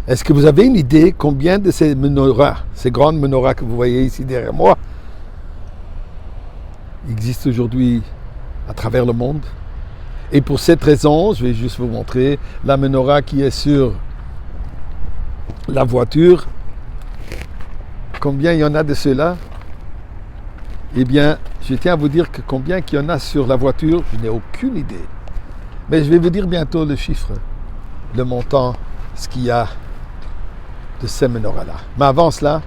Est-ce que vous avez une idée combien de ces menorahs, ces grandes menorahs que vous voyez ici derrière moi, existent aujourd'hui à travers le monde? Et pour cette raison, je vais juste vous montrer la menorah qui est sur la voiture. Combien il y en a de ceux-là? Eh bien, je tiens à vous dire que combien qu'il y en a sur la voiture, je n'ai aucune idée. Mais je vais vous dire bientôt le chiffre, le montant, ce qu'il y a de ces menorahs-là. Mais avant cela,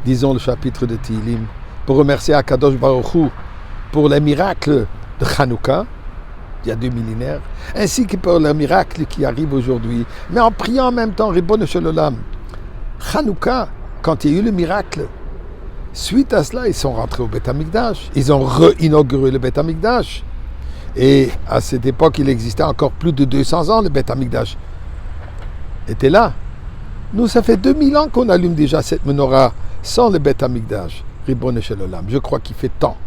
disons le chapitre de Tehillim, pour remercier Akadosh Baruch Hu pour les miracles de Hanouka, il y a 2 millénaires, ainsi que pour les miracles qui arrivent aujourd'hui. Mais en priant en même temps, Ribono Shel Olam, Hanouka, quand il y a eu le miracle, suite à cela, ils sont rentrés au Beth Amikdash. Ils ont réinauguré le Beth Amikdash. Et à cette époque, il existait encore plus de 200 ans, le Beth Amikdash était là. Nous, ça fait 2000 ans qu'on allume déjà cette menorah sans le Beth Amikdash. Ribono Shel Olam. Je crois qu'il fait temps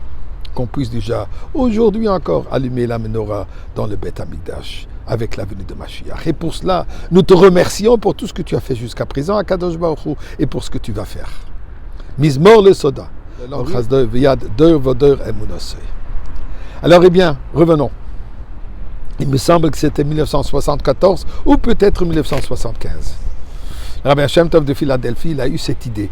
qu'on puisse déjà, aujourd'hui encore, allumer la menorah dans le Beth Amikdash avec la venue de Mashiach. Et pour cela, nous te remercions pour tout ce que tu as fait jusqu'à présent à Kadosh Baruch Hu et pour ce que tu vas faire. Mizmor le soda. Alors, eh bien, revenons. Il me semble que c'était 1974 ou peut-être 1975. Rabbi Shem Tov de Philadelphie, il a eu cette idée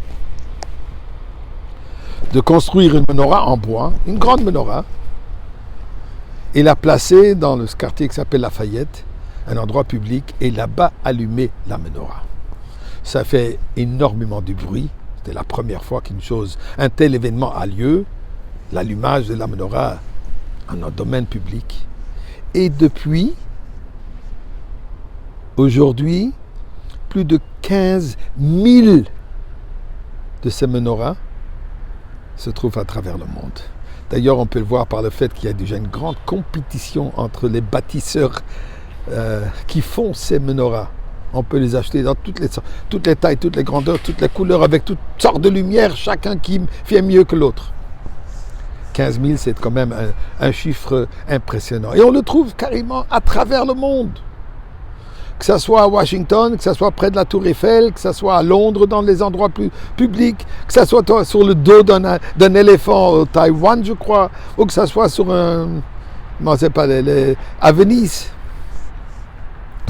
de construire une menorah en bois, une grande menorah, et la placer dans le quartier qui s'appelle Lafayette, un endroit public, et là-bas allumer la menorah. Ça fait énormément de bruit. C'était la première fois un tel événement a lieu, l'allumage de la menorah en un domaine public. Et depuis, aujourd'hui, plus de 15 000 de ces menorahs se trouvent à travers le monde. D'ailleurs, on peut le voir par le fait qu'il y a déjà une grande compétition entre les bâtisseurs qui font ces menorahs. On peut les acheter dans toutes les tailles, toutes les grandeurs, toutes les couleurs, avec toutes sortes de lumières, chacun qui fait mieux que l'autre. 15 000, c'est quand même un chiffre impressionnant. Et on le trouve carrément à travers le monde. Que ce soit à Washington, que ce soit près de la Tour Eiffel, que ce soit à Londres, dans les endroits plus publics, que ce soit sur le dos d'un éléphant au Taïwan, je crois, ou que ce soit sur à Venise,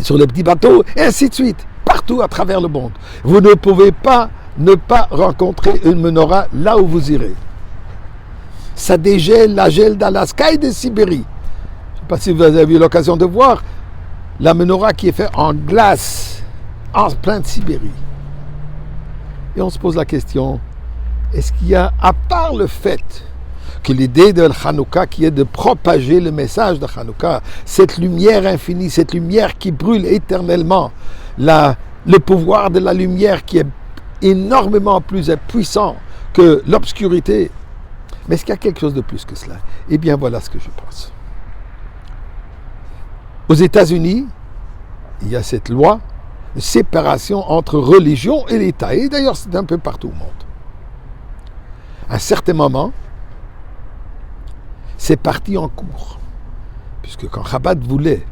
sur les petits bateaux, et ainsi de suite, partout à travers le monde. Vous ne pouvez pas ne pas rencontrer une menorah là où vous irez. Ça dégèle la gel d'Alaska et de Sibérie. Je ne sais pas si vous avez eu l'occasion de voir la menorah qui est faite en glace, en plein de Sibérie. Et on se pose la question, est-ce qu'il y a, à part le fait que l'idée de Hanouka, qui est de propager le message de Hanouka, cette lumière infinie, cette lumière qui brûle éternellement, le pouvoir de la lumière qui est énormément plus puissant que l'obscurité, mais est-ce qu'il y a quelque chose de plus que cela? Eh bien, voilà ce que je pense. Aux États-Unis, il y a cette loi de séparation entre religion et l'État. Et d'ailleurs, c'est un peu partout au monde. À un certain moment, c'est parti en cours. Puisque quand Chabad voulait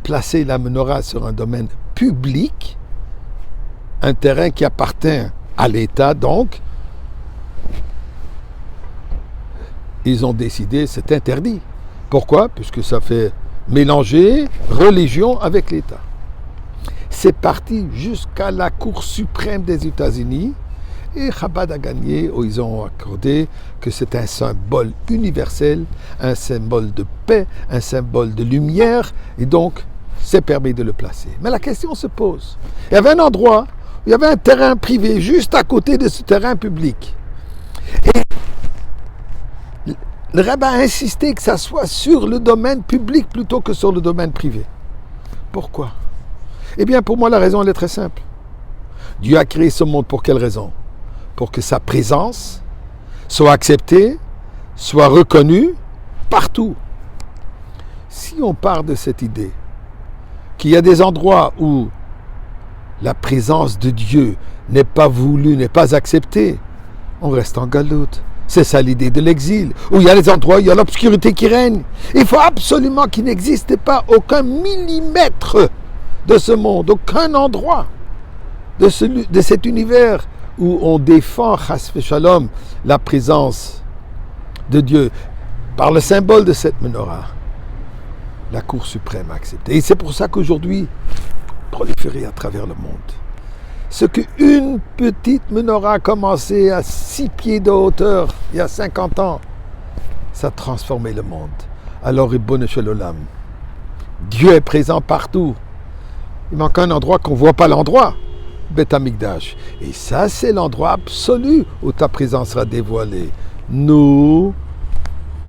placer la menorah sur un domaine public, un terrain qui appartient à l'État, donc, ils ont décidé, c'est interdit. Pourquoi? Puisque ça fait mélanger religion avec l'État. C'est parti jusqu'à la Cour suprême des États-Unis et Chabad a gagné, où ils ont accordé que c'est un symbole universel, un symbole de paix, un symbole de lumière, et donc c'est permis de le placer. Mais la question se pose. Il y avait un endroit, où il y avait un terrain privé juste à côté de ce terrain public. Et le rabbin a insisté que ça soit sur le domaine public plutôt que sur le domaine privé. Pourquoi? Eh bien, pour moi, la raison, elle est très simple. Dieu a créé ce monde pour quelle raison? Pour que sa présence soit acceptée, soit reconnue partout. Si on part de cette idée qu'il y a des endroits où la présence de Dieu n'est pas voulue, n'est pas acceptée, on reste en galoute. C'est ça l'idée de l'exil, où il y a des endroits où il y a l'obscurité qui règne. Il faut absolument qu'il n'existe pas aucun millimètre de ce monde, aucun endroit de cet univers où on défend, chas v'shalom, la présence de Dieu par le symbole de cette menorah, la Cour suprême a accepté. Et c'est pour ça qu'aujourd'hui, proliféré à travers le monde. Ce qu'une petite menorah a commencé à 6 pieds de hauteur il y a 50 ans, ça a transformé le monde. Alors, Ribono Shel Olam, Dieu est présent partout. Il manque un endroit qu'on ne voit pas l'endroit, Beth Amikdash. Et ça, c'est l'endroit absolu où ta présence sera dévoilée. Nous,